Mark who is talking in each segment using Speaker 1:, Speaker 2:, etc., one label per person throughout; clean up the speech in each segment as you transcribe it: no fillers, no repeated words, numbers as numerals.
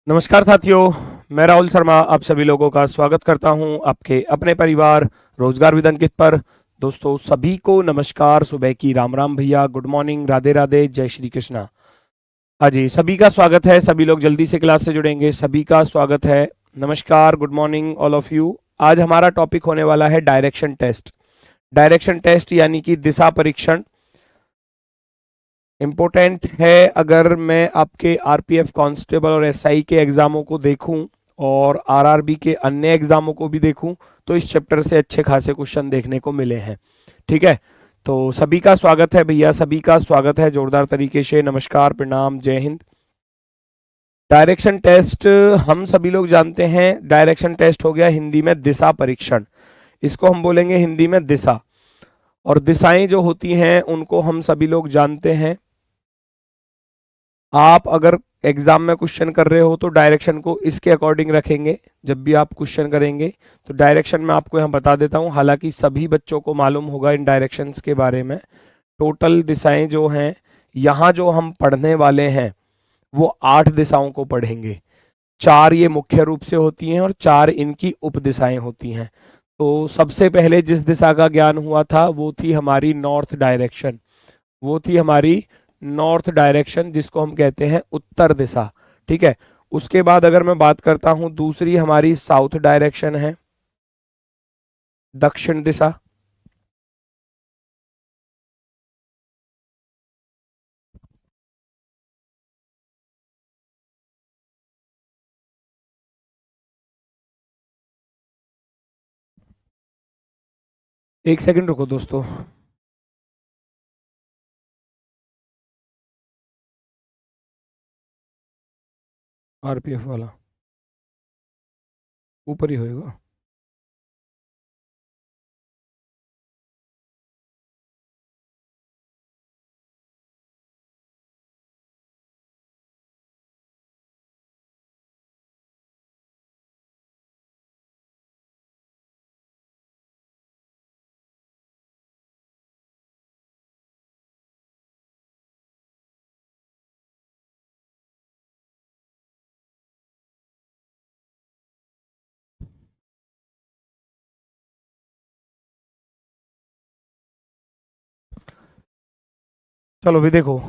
Speaker 1: नमस्कार साथियों, मैं राहुल शर्मा आप सभी लोगों का स्वागत करता हूं आपके अपने परिवार रोजगार विद अंकित पर। दोस्तों सभी को नमस्कार, सुबह की राम राम भैया, गुड मॉर्निंग, राधे राधे, जय श्री कृष्णा। हाँ जी, सभी का स्वागत है। सभी लोग जल्दी से क्लास से जुड़ेंगे, सभी का स्वागत है। नमस्कार, good morning all of you. आज हमारा टॉपिक होने वाला है डायरेक्शन टेस्ट। डायरेक्शन टेस्ट यानी कि दिशा परीक्षण इम्पोर्टेंट है। अगर मैं आपके आरपीएफ कांस्टेबल और एसआई के एग्जामों को देखूं और आरआरबी के अन्य एग्जामों को भी देखूं तो इस चैप्टर से अच्छे खासे क्वेश्चन देखने को मिले हैं। ठीक है, तो सभी का स्वागत है भैया, सभी का स्वागत है जोरदार तरीके से। नमस्कार, प्रणाम, जय हिंद। डायरेक्शन टेस्ट हम सभी लोग जानते हैं। डायरेक्शन टेस्ट हो गया हिंदी में दिशा परीक्षण, इसको हम बोलेंगे हिंदी में दिशा। और दिशाएं जो होती हैं उनको हम सभी लोग जानते हैं। आप अगर एग्जाम में क्वेश्चन कर रहे हो तो डायरेक्शन को इसके अकॉर्डिंग रखेंगे। जब भी आप क्वेश्चन करेंगे तो डायरेक्शन में आपको यहाँ बता देता हूँ, हालांकि सभी बच्चों को मालूम होगा इन डायरेक्शंस के बारे में। टोटल दिशाएं जो हैं यहाँ जो हम पढ़ने वाले हैं वो 8 दिशाओं को पढ़ेंगे। 4 ये मुख्य रूप से होती हैं और 4 इनकी उप दिशाएं होती हैं। तो सबसे पहले जिस दिशा का ज्ञान हुआ था वो थी हमारी नॉर्थ डायरेक्शन, वो थी हमारी नॉर्थ डायरेक्शन जिसको हम कहते हैं उत्तर दिशा। ठीक है, उसके बाद अगर मैं बात करता हूं दूसरी हमारी साउथ डायरेक्शन है, दक्षिण दिशा। एक सेकंड रुको दोस्तों। आरपीएफ वाला ऊपर ही होएगा। चलो भी देखो,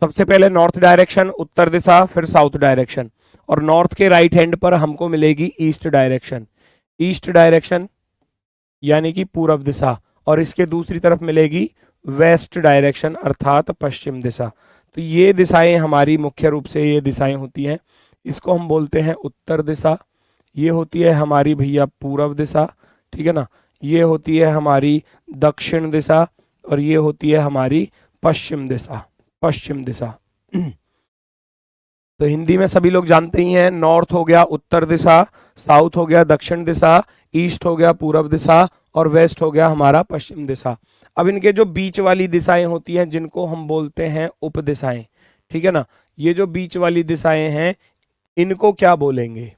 Speaker 1: सबसे पहले नॉर्थ डायरेक्शन उत्तर दिशा, फिर साउथ डायरेक्शन, और नॉर्थ के राइट हैंड पर हमको मिलेगी ईस्ट डायरेक्शन। ईस्ट डायरेक्शन यानी कि पूर्व दिशा, और इसके दूसरी तरफ मिलेगी वेस्ट डायरेक्शन अर्थात पश्चिम दिशा। तो ये दिशाएं हमारी मुख्य रूप से ये दिशाएं होती हैं। इसको हम बोलते हैं उत्तर दिशा, ये होती है हमारी भैया पूर्व दिशा। ठीक है ना, ये होती है हमारी दक्षिण दिशा, और ये होती है हमारी पश्चिम दिशा। पश्चिम दिशा तो हिंदी में सभी लोग जानते ही हैं, नॉर्थ हो गया उत्तर दिशा, साउथ हो गया दक्षिण दिशा, ईस्ट हो गया पूर्व दिशा, और वेस्ट हो गया हमारा पश्चिम दिशा। अब इनके जो बीच वाली दिशाएं होती हैं जिनको हम बोलते हैं उप दिशाएं। ठीक है ना, ये जो बीच वाली दिशाएं हैं इनको क्या बोलेंगे,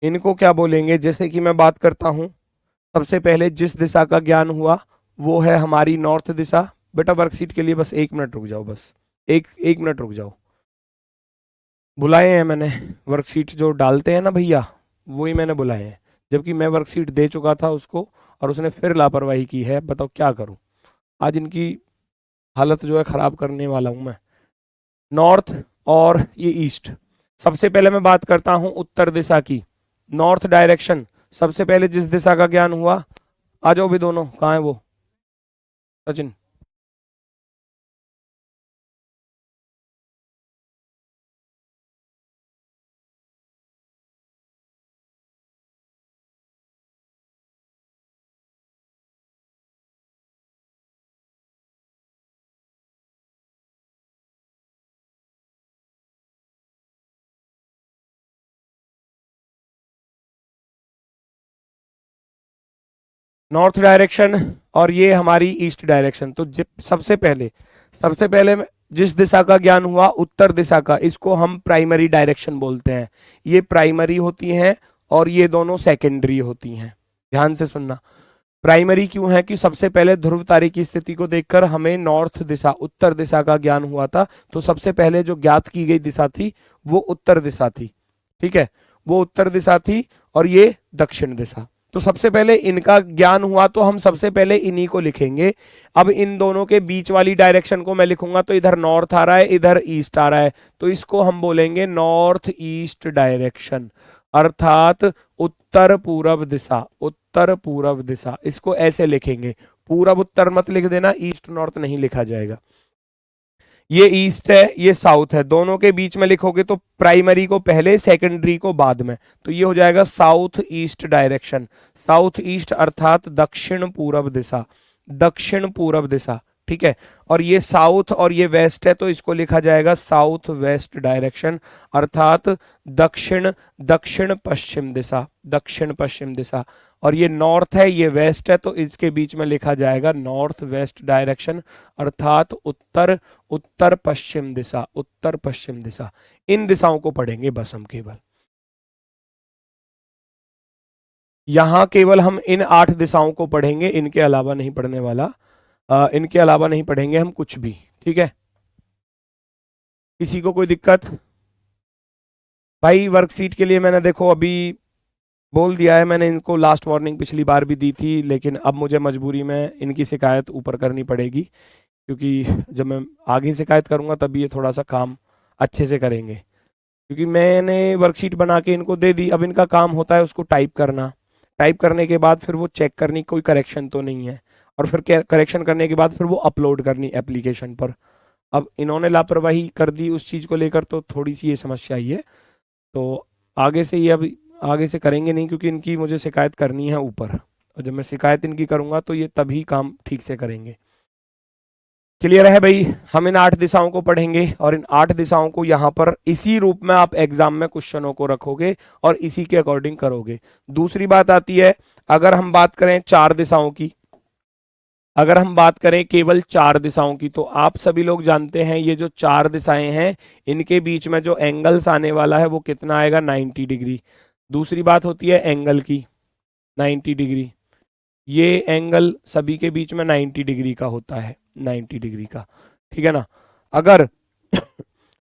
Speaker 1: इनको क्या बोलेंगे? जैसे कि मैं बात करता हूं, सबसे पहले जिस दिशा का ज्ञान हुआ वो है हमारी नॉर्थ दिशा। बेटा वर्कशीट के लिए बस 1 मिनट रुक जाओ, बस एक मिनट रुक जाओ। बुलाए हैं मैंने, वर्कशीट जो डालते हैं ना भैया वही मैंने बुलाए हैं, जबकि मैं वर्कशीट दे चुका था उसको और उसने फिर लापरवाही की है। बताओ क्या करूं, आज इनकी हालत जो है खराब करने वाला हूं मैं। नॉर्थ और ये ईस्ट। सबसे पहले मैं बात करता हूं उत्तर दिशा की, नॉर्थ डायरेक्शन। सबसे पहले जिस दिशा का ज्ञान हुआ, आ जाओ भी दोनों, कहाँ है वो सचिन? नॉर्थ डायरेक्शन और ये हमारी ईस्ट डायरेक्शन। तो सबसे पहले जिस दिशा का ज्ञान हुआ उत्तर दिशा का, इसको हम प्राइमरी डायरेक्शन बोलते हैं। ये प्राइमरी होती हैं और ये दोनों सेकेंडरी होती हैं। ध्यान से सुनना, प्राइमरी क्यों है कि सबसे पहले ध्रुव तारे की स्थिति को देखकर हमें नॉर्थ दिशा, उत्तर दिशा का ज्ञान हुआ था। तो सबसे पहले जो ज्ञात की गई दिशा थी वो उत्तर दिशा थी। ठीक है, वो उत्तर दिशा थी और ये दक्षिण दिशा। तो सबसे पहले इनका ज्ञान हुआ तो हम सबसे पहले इन्हीं को लिखेंगे। अब इन दोनों के बीच वाली डायरेक्शन को मैं लिखूंगा तो इधर नॉर्थ आ रहा है, इधर ईस्ट आ रहा है, तो इसको हम बोलेंगे नॉर्थ ईस्ट डायरेक्शन, अर्थात उत्तर पूरब दिशा, उत्तर पूरब दिशा। इसको ऐसे लिखेंगे, पूरब उत्तर मत लिख देना, ईस्ट नॉर्थ नहीं लिखा जाएगा। ये ईस्ट है, ये साउथ है, दोनों के बीच में लिखोगे तो प्राइमरी को पहले, सेकेंडरी को बाद में, तो ये हो जाएगा south east direction. South east अर्थात दक्षिण पूरब दिशा, दक्षिण पूरब दिशा। ठीक है, और ये साउथ और ये वेस्ट है तो इसको लिखा जाएगा साउथ वेस्ट डायरेक्शन, अर्थात दक्षिण दक्षिण पश्चिम दिशा, दक्षिण पश्चिम दिशा। और ये नॉर्थ है, ये वेस्ट है, तो इसके बीच में लिखा जाएगा नॉर्थ वेस्ट डायरेक्शन, अर्थात उत्तर उत्तर पश्चिम दिशा, उत्तर पश्चिम दिशा। इन दिशाओं को पढ़ेंगे बस हम केवल, यहां केवल हम इन 8 दिशाओं को पढ़ेंगे, इनके अलावा नहीं पढ़ने वाला। इनके अलावा नहीं पढ़ेंगे हम कुछ भी। ठीक है, किसी को कोई दिक्कत? भाई वर्कशीट के लिए मैंने देखो अभी बोल दिया है, मैंने इनको लास्ट वार्निंग पिछली बार भी दी थी, लेकिन अब मुझे मजबूरी में इनकी शिकायत ऊपर करनी पड़ेगी, क्योंकि जब मैं आगे शिकायत करूंगा तभी ये थोड़ा सा काम अच्छे से करेंगे। क्योंकि मैंने वर्कशीट बना के इनको दे दी, अब इनका काम होता है उसको टाइप करना, टाइप करने के बाद फिर वो चेक करनी कोई करेक्शन तो नहीं है, और फिर करेक्शन करने के बाद फिर वो अपलोड करनी एप्लीकेशन पर। अब इन्होंने लापरवाही कर दी उस चीज़ को लेकर, तो थोड़ी सी ये समस्या आई है। तो आगे से ये अब आगे से करेंगे नहीं, क्योंकि इनकी मुझे शिकायत करनी है ऊपर, और जब मैं शिकायत इनकी करूंगा तो ये तभी काम ठीक से करेंगे। क्लियर है भाई? हम इन 8 दिशाओं को पढ़ेंगे और इन 8 दिशाओं को यहाँ पर इसी रूप में आप एग्जाम में क्वेश्चनों को रखोगे और इसी के अकॉर्डिंग करोगे। दूसरी बात आती है, अगर हम बात करें 4 दिशाओं की, अगर हम बात करें केवल 4 दिशाओं की, तो आप सभी लोग जानते हैं ये जो 4 दिशाएं हैं इनके बीच में जो एंगल्स आने वाला है वो कितना आएगा, 90 डिग्री। दूसरी बात होती है एंगल की, 90 डिग्री। ये एंगल सभी के बीच में 90 डिग्री का होता है, 90 डिग्री का। ठीक है ना? अगर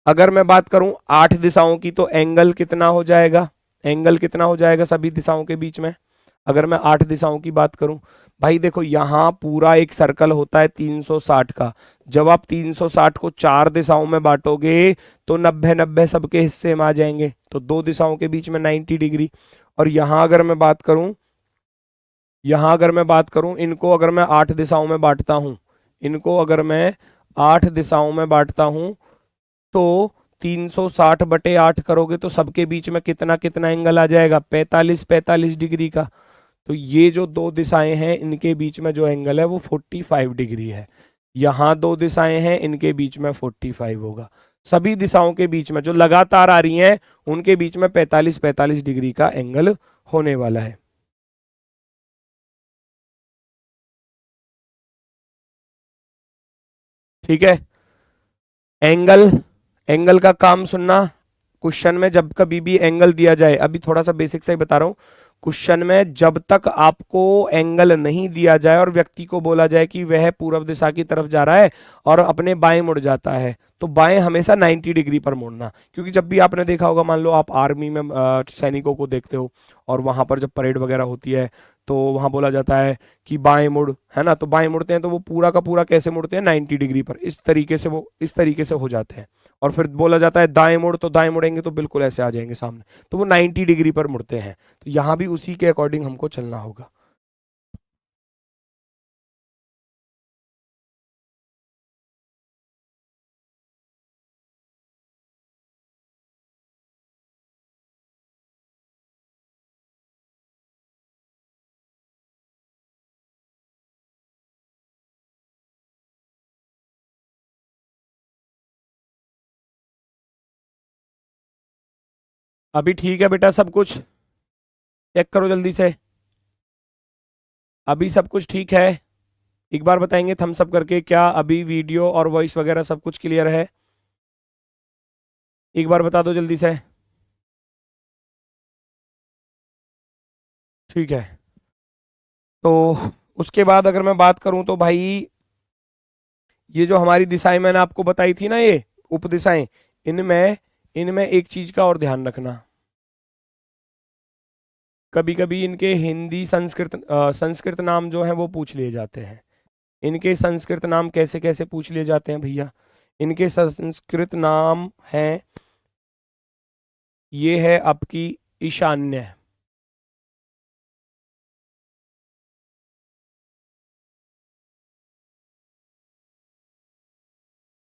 Speaker 1: अगर मैं बात करूं 8 दिशाओं की, तो एंगल कितना हो जाएगा, एंगल कितना हो जाएगा सभी दिशाओं के बीच में? अगर मैं 8 दिशाओं की बात करूं, भाई देखो यहां पूरा एक सर्कल होता है 360 का। जब आप 360 को 4 दिशाओं में बांटोगे तो 90-90 सबके हिस्से में आ जाएंगे, तो 2 दिशाओं के बीच में 90 डिग्री। और यहां अगर मैं बात करूं, यहां अगर मैं बात करूं, इनको अगर मैं 8 दिशाओं में बांटता हूं, इनको अगर मैं 8 दिशाओं में बांटता हूं, तो 360/8 करोगे तो सबके बीच में कितना कितना एंगल आ जाएगा, 45 डिग्री का। तो ये जो 2 दिशाएं हैं इनके बीच में जो एंगल है वो 45 डिग्री है। यहाँ 2 दिशाएं हैं इनके बीच में 45 होगा। सभी दिशाओं के बीच में जो लगातार आ रही हैं उनके बीच में 45 डिग्री का एंगल होने वाला है। ठीक है, एंगल, एंगल का काम सुनना। क्वेश्चन में जब कभी भी एंगल दिया जाए, अभी थोड़ा सा बेसिक से ही बता रहा हूं, क्वेश्चन में जब तक आपको एंगल नहीं दिया जाए और व्यक्ति को बोला जाए कि वह पूर्व दिशा की तरफ जा रहा है और अपने बाएं मुड़ जाता है, तो बाएं हमेशा 90 डिग्री पर मुड़ना। क्योंकि जब भी आपने देखा होगा, मान लो आप आर्मी में सैनिकों को देखते हो और वहां पर जब परेड वगैरह होती है तो वहां बोला जाता है कि बाएं मुड़, है ना, तो बाएं मुड़ते हैं तो वो पूरा का पूरा कैसे मुड़ते हैं, 90 डिग्री पर। इस तरीके से वो इस तरीके से हो जाते हैं। और फिर बोला जाता है दाएं मुड़, तो दाएं मुड़ेंगे तो बिल्कुल ऐसे आ जाएंगे सामने, तो वो 90 डिग्री पर मुड़ते हैं। तो यहाँ भी उसी के अकॉर्डिंग हमको चलना होगा। अभी ठीक है बेटा सब कुछ? चेक करो जल्दी से, अभी सब कुछ ठीक है? एक बार बताएंगे थम्स अप करके, क्या अभी वीडियो और वॉइस वगैरह सब कुछ क्लियर है? एक बार बता दो जल्दी से। ठीक है, तो उसके बाद अगर मैं बात करूं तो भाई ये जो हमारी दिशाएं मैंने आपको बताई थी ना, ये उपदिशाएं, इनमें इनमें एक चीज का और ध्यान रखना, कभी कभी इनके हिंदी संस्कृत नाम जो है वो पूछ लिए जाते हैं। इनके संस्कृत नाम कैसे कैसे पूछ लिए जाते हैं भैया? इनके संस्कृत नाम हैं, ये है आपकी ईशान्य,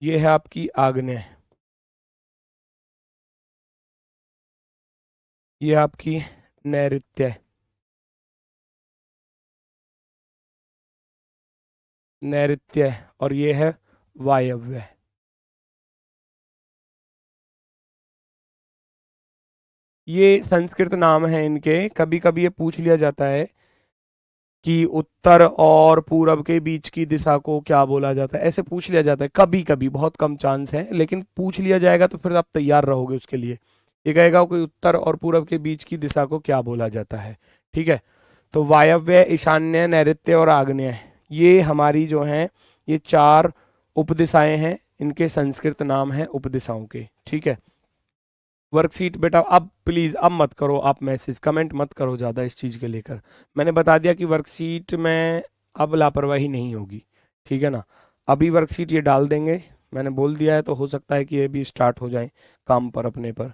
Speaker 1: ये है आपकी आग्नेय, ये आपकी नैऋत्य, नैऋत्य, और ये है वायव्य। ये संस्कृत नाम है इनके। कभी कभी ये पूछ लिया जाता है कि उत्तर और पूरब के बीच की दिशा को क्या बोला जाता है, ऐसे पूछ लिया जाता है कभी कभी, बहुत कम चांस है, लेकिन पूछ लिया जाएगा तो फिर आप तैयार रहोगे उसके लिए। ये कहेगा कि उत्तर और पूरब के बीच की दिशा को क्या बोला जाता है, ठीक है। तो वायव्य, ईशान्य, नैऋत्य और आग्नेय, ये हमारी जो हैं ये 4 उपदिशाएं हैं, इनके संस्कृत नाम हैं उपदिशाओं के, ठीक है। वर्कशीट बेटा अब प्लीज अब मत करो, आप मैसेज कमेंट मत करो ज़्यादा इस चीज़ के लेकर। मैंने बता दिया कि वर्कशीट में अब लापरवाही नहीं होगी, ठीक है ना। अभी वर्कशीट ये डाल देंगे, मैंने बोल दिया है, तो हो सकता है कि ये भी स्टार्ट हो जाए काम पर अपने पर,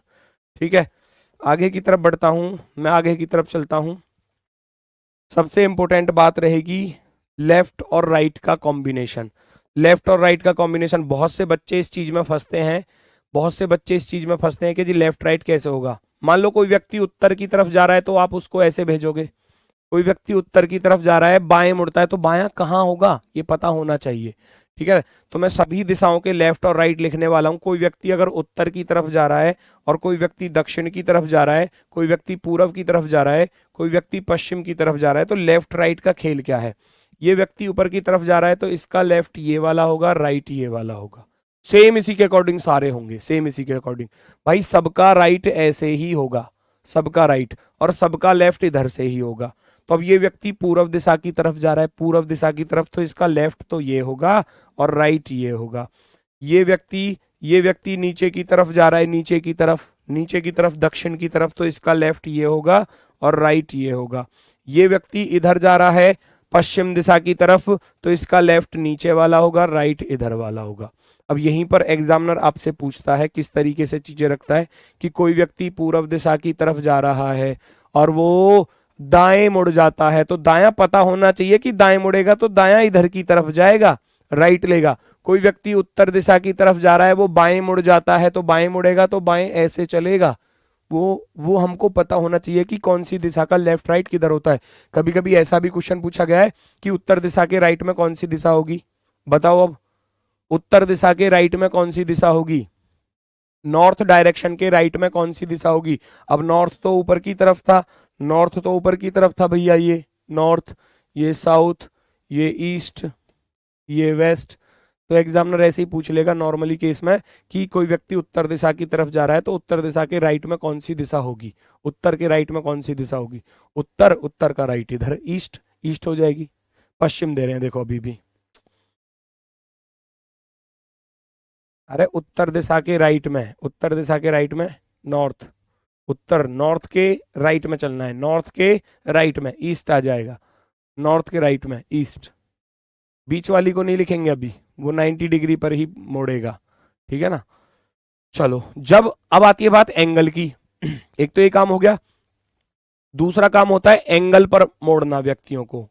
Speaker 1: ठीक है। आगे की तरफ बढ़ता हूँ, मैं आगे की तरफ चलता हूँ। सबसे इंपॉर्टेंट बात रहेगी लेफ्ट और राइट का कॉम्बिनेशन। लेफ्ट और राइट का कॉम्बिनेशन, बहुत से बच्चे इस चीज में फंसते हैं, बहुत से बच्चे इस चीज में फंसते हैं कि जी लेफ्ट राइट कैसे होगा। मान लो कोई व्यक्ति उत्तर की तरफ जा रहा है तो आप उसको ऐसे भेजोगे, कोई व्यक्ति उत्तर की तरफ जा रहा है बाएं मुड़ता है तो बायां कहाँ होगा ये पता होना चाहिए, ठीक है। तो मैं सभी दिशाओं के लेफ्ट और राइट लिखने वाला हूं। कोई व्यक्ति अगर उत्तर की तरफ जा रहा है और कोई व्यक्ति दक्षिण की तरफ जा रहा है, कोई व्यक्ति पूरब की तरफ जा रहा है, कोई व्यक्ति पश्चिम की तरफ जा रहा है, तो लेफ्ट राइट का खेल क्या है? ये व्यक्ति ऊपर की तरफ जा रहा है तो इसका लेफ्ट ये वाला होगा, राइट ये वाला होगा। सेम इसी के अकॉर्डिंग सारे होंगे, सेम इसी के अकॉर्डिंग। भाई सबका राइट ऐसे ही होगा, सबका राइट, और सबका लेफ्ट इधर से ही होगा। तो अब ये व्यक्ति पूर्व दिशा की तरफ जा रहा है, पूर्व दिशा की तरफ, तो इसका लेफ्ट तो ये होगा और राइट ये होगा। ये व्यक्ति नीचे की तरफ जा रहा है, नीचे की तरफ, नीचे की तरफ दक्षिण की तरफ, तो इसका लेफ्ट ये होगा और राइट ये होगा। ये व्यक्ति इधर जा रहा है पश्चिम दिशा की तरफ, तो इसका लेफ्ट नीचे वाला होगा, राइट इधर वाला होगा। अब यहीं पर एग्जामिनर आपसे पूछता है, किस तरीके से चीजें रखता है, कि कोई व्यक्ति पूर्व दिशा की तरफ जा रहा है और वो दाएं मुड़ जाता है, तो दायां पता होना चाहिए कि दाएं मुड़ेगा तो दायां इधर की तरफ जाएगा, राइट लेगा। कोई व्यक्ति उत्तर दिशा की तरफ जा रहा है, वो बाएं मुड़ जाता है तो बाएं मुड़ेगा तो बाएं ऐसे चलेगा। वो हमको पता होना चाहिए कि कौन सी दिशा का लेफ्ट राइट किधर होता है। कभी कभी ऐसा भी क्वेश्चन पूछा गया है कि उत्तर दिशा के राइट में कौन सी दिशा होगी, बताओ अब उत्तर दिशा के राइट में कौन सी दिशा होगी, नॉर्थ डायरेक्शन के राइट में कौन सी दिशा होगी। अब नॉर्थ तो ऊपर की तरफ था, नॉर्थ तो ऊपर की तरफ था भैया, ये नॉर्थ, ये साउथ, ये ईस्ट, ये वेस्ट। तो एग्जामिनर ऐसे ही पूछ लेगा नॉर्मली केस में कि कोई व्यक्ति उत्तर दिशा की तरफ जा रहा है तो उत्तर दिशा के राइट में कौन सी दिशा होगी, उत्तर के राइट में कौन सी दिशा होगी, उत्तर, उत्तर का राइट इधर, ईस्ट, ईस्ट हो जाएगी। पश्चिम दे रहे हैं देखो अभी भी, अरे उत्तर दिशा के राइट में, उत्तर दिशा के राइट में नॉर्थ, उत्तर, नॉर्थ के राइट में चलना है, नॉर्थ के राइट में ईस्ट आ जाएगा, नॉर्थ के राइट में ईस्ट। बीच वाली को नहीं लिखेंगे अभी, वो 90 डिग्री पर ही मोड़ेगा, ठीक है ना। चलो, जब अब आती है बात एंगल की, एक तो ये काम हो गया, दूसरा काम होता है एंगल पर मोड़ना व्यक्तियों को।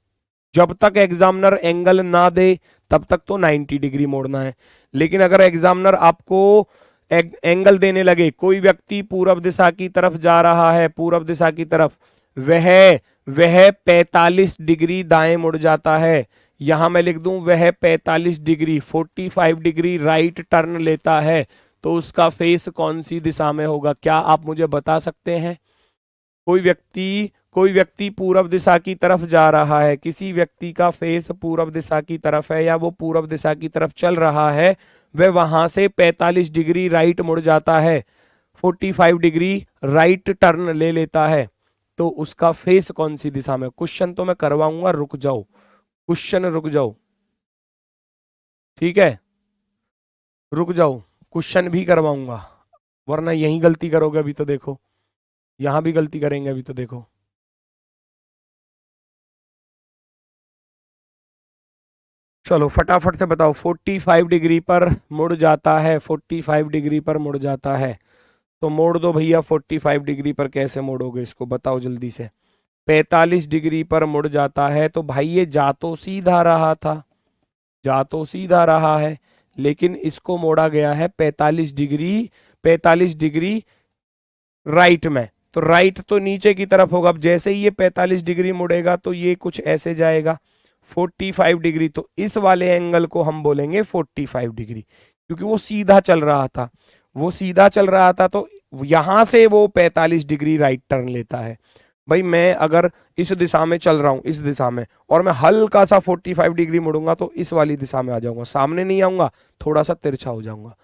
Speaker 1: जब तक एग्जामिनर एंगल ना दे तब तक तो 90 डिग्री मोड़ना है, लेकिन अगर एग्जामिनर आपको एंगल देने लगे, कोई व्यक्ति पूर्व दिशा की तरफ जा रहा है, पूर्व दिशा की तरफ, वह वह 45 डिग्री दाएं मुड़ जाता है, यहां मैं लिख दूं वह 45 डिग्री 45 डिग्री राइट टर्न लेता है, तो उसका फेस कौन सी दिशा में होगा, क्या आप मुझे बता सकते हैं? कोई व्यक्ति पूर्व दिशा की तरफ जा रहा है, किसी व्यक्ति का फेस पूर्व दिशा की तरफ है या वो पूर्व दिशा की तरफ चल रहा है, वह वहां से 45 डिग्री राइट मुड़ जाता है, 45 डिग्री राइट टर्न ले लेता है, तो उसका फेस कौन सी दिशा में। क्वेश्चन तो मैं करवाऊंगा, रुक जाओ, क्वेश्चन रुक जाओ, ठीक है, रुक जाओ, क्वेश्चन भी करवाऊंगा, वरना यही गलती करोगे अभी तो देखो, यहां भी गलती करेंगे अभी तो देखो। चलो फटाफट से बताओ, 45 डिग्री पर मुड़ जाता है, 45 डिग्री पर मुड़ जाता है, तो मोड़ दो भैया, 45 डिग्री पर कैसे मोड़ोगे इसको बताओ जल्दी से। 45 डिग्री पर मुड़ जाता है, तो भाई ये जा तो सीधा रहा था, जा तो सीधा रहा है, लेकिन इसको मोड़ा गया है 45 डिग्री, 45 डिग्री राइट में, तो राइट तो नीचे की तरफ होगा। अब जैसे ही ये 45 डिग्री मुड़ेगा तो ये कुछ ऐसे जाएगा, 45 डिग्री, तो इस वाले एंगल को हम बोलेंगे 45 डिग्री, क्योंकि वो सीधा चल रहा था, वो सीधा चल रहा था, तो यहां से वो 45 डिग्री राइट टर्न लेता है। भाई मैं अगर इस दिशा में चल रहा हूं, इस दिशा में, और मैं हल्का सा 45 डिग्री मुड़ूंगा तो इस वाली दिशा में आ जाऊंगा, सामने नहीं आऊंगा, थोड़ा सा तिरछा हो जाऊंगा,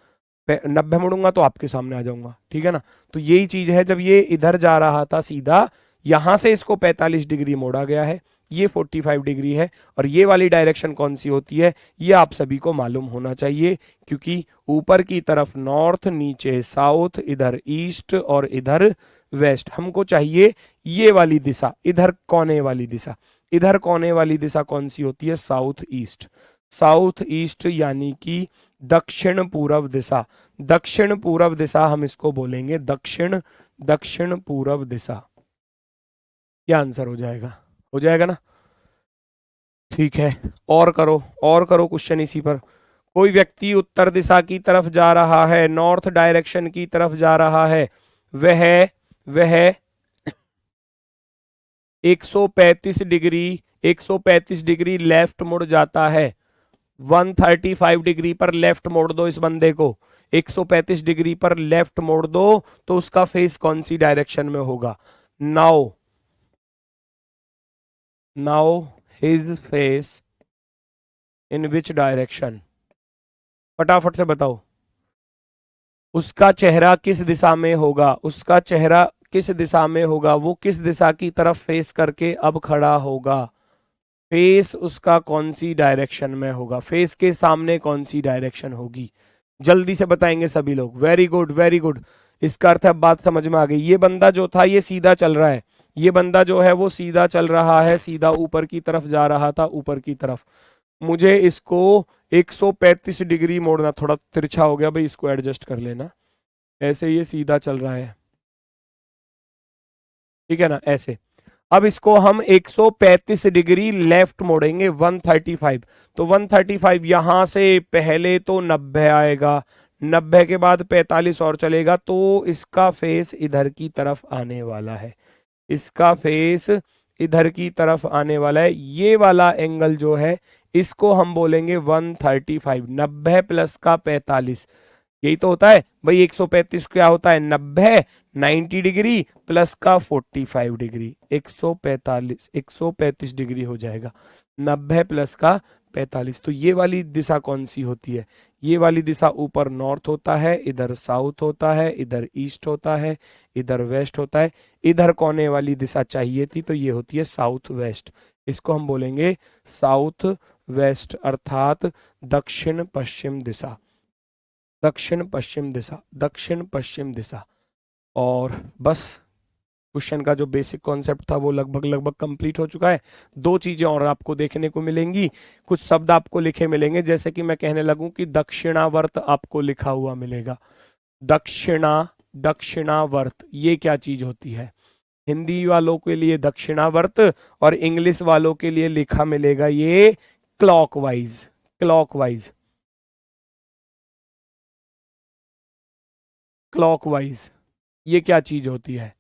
Speaker 1: 90 मुड़ूंगा तो आपके सामने आ जाऊंगा, ठीक है ना। तो यही चीज है, जब ये इधर जा रहा था सीधा, यहां से इसको 45 डिग्री मोड़ा गया है, ये 45 डिग्री है, और ये वाली डायरेक्शन कौन सी होती है ये आप सभी को मालूम होना चाहिए, क्योंकि ऊपर की तरफ नॉर्थ, नीचे साउथ, इधर ईस्ट और इधर वेस्ट, हमको चाहिए ये वाली दिशा, इधर कोने वाली दिशा, इधर कोने वाली दिशा कौन सी होती है, साउथ ईस्ट, साउथ ईस्ट यानी कि दक्षिण पूर्व दिशा, दक्षिण पूर्व दिशा हम इसको बोलेंगे, दक्षिण, दक्षिण पूर्व दिशा, क्या आंसर हो जाएगा, हो जाएगा ना, ठीक है। और करो, और करो क्वेश्चन इसी पर। कोई व्यक्ति उत्तर दिशा की तरफ जा रहा है, नॉर्थ डायरेक्शन की तरफ जा रहा है, वह वह 135 डिग्री, 135 डिग्री लेफ्ट मुड़ जाता है, 135 डिग्री पर लेफ्ट मोड़ दो इस बंदे को, 135 डिग्री पर लेफ्ट मोड़ दो, तो उसका फेस कौन सी डायरेक्शन में होगा। Now, now his face in which direction, फटाफट से बताओ, उसका चेहरा किस दिशा में होगा, उसका चेहरा किस दिशा में होगा, वो किस दिशा की तरफ फेस करके अब खड़ा होगा, फेस उसका कौन सी डायरेक्शन में होगा, फेस के सामने कौन सी डायरेक्शन होगी, जल्दी से बताएंगे सभी लोग, वेरी गुड वेरी गुड। इसका अर्थ अब बात समझ में आ गई, ये बंदा जो था ये सीधा चल रहा है, ये बंदा जो है वो सीधा चल रहा है, सीधा ऊपर की तरफ जा रहा था, ऊपर की तरफ, मुझे इसको 135 डिग्री मोड़ना, थोड़ा तिरछा हो गया भाई, इसको एडजस्ट कर लेना, ऐसे ये सीधा चल रहा है, ठीक है ना, ऐसे। अब इसको हम 135 डिग्री लेफ्ट मोड़ेंगे, 135, तो 135 यहां से पहले तो 90 आएगा, 90 के बाद 45 और चलेगा, तो इसका फेस इधर की तरफ आने वाला है, इसका फेस इधर की तरफ आने वाला है, ये वाला एंगल जो है इसको हम बोलेंगे 135, 90 प्लस का 45, यही तो होता है भाई, 135 क्या होता है, 90, 90 डिग्री प्लस का 45 डिग्री, 145, 135 डिग्री हो जाएगा, 90 प्लस का 45, तो ये वाली दिशा कौन सी होती है, ये वाली दिशा ऊपर नॉर्थ होता है, इधर साउथ होता है, इधर ईस्ट होता है, इधर वेस्ट होता है, इधर कोने वाली दिशा चाहिए थी, तो ये होती है साउथ वेस्ट, इसको हम बोलेंगे साउथ वेस्ट, अर्थात दक्षिण पश्चिम दिशा, दक्षिण पश्चिम दिशा, दक्षिण पश्चिम दिशा। और बस क्वेश्चन का जो बेसिक कॉन्सेप्ट था वो लगभग लगभग कंप्लीट हो चुका है। दो चीजें और आपको देखने को मिलेंगी, कुछ शब्द आपको लिखे मिलेंगे, जैसे कि मैं कहने लगूं कि दक्षिणावर्त आपको लिखा हुआ मिलेगा, दक्षिणा, दक्षिणावर्त ये क्या चीज होती है, हिंदी वालों के लिए दक्षिणावर्त, और इंग्लिश वालों के लिए लिखा मिलेगा ये क्लॉकवाइज, क्लॉकवाइज, क्लॉकवाइज ये क्या चीज होती है,